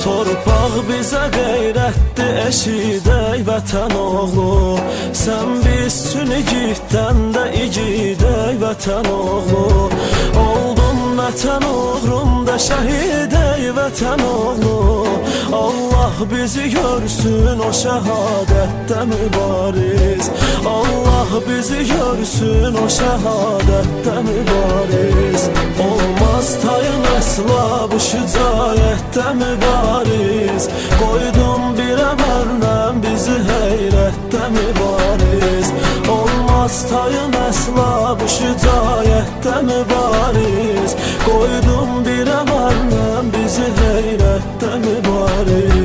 Torpaq bizə qeyrətdir, eşidək vətən oğlu. Sən biz üçün igiddən də igidək vətən oğlu. Oldun vətən uğrunda şəhid ey vətən oğlu. Allah bizi görsün o şəhadətdə mübariz. Allah bizi görsün o şəhadətdə mübariz. Olmaz tayın əsla bu şücaətdə mübariz. Qoydum bir əməllə bizi heyrətdə mübariz. Olmaz tayın əsla bu şücaətdə mübariz. Qoydum bir əməllə bizi heyrətdə mübariz.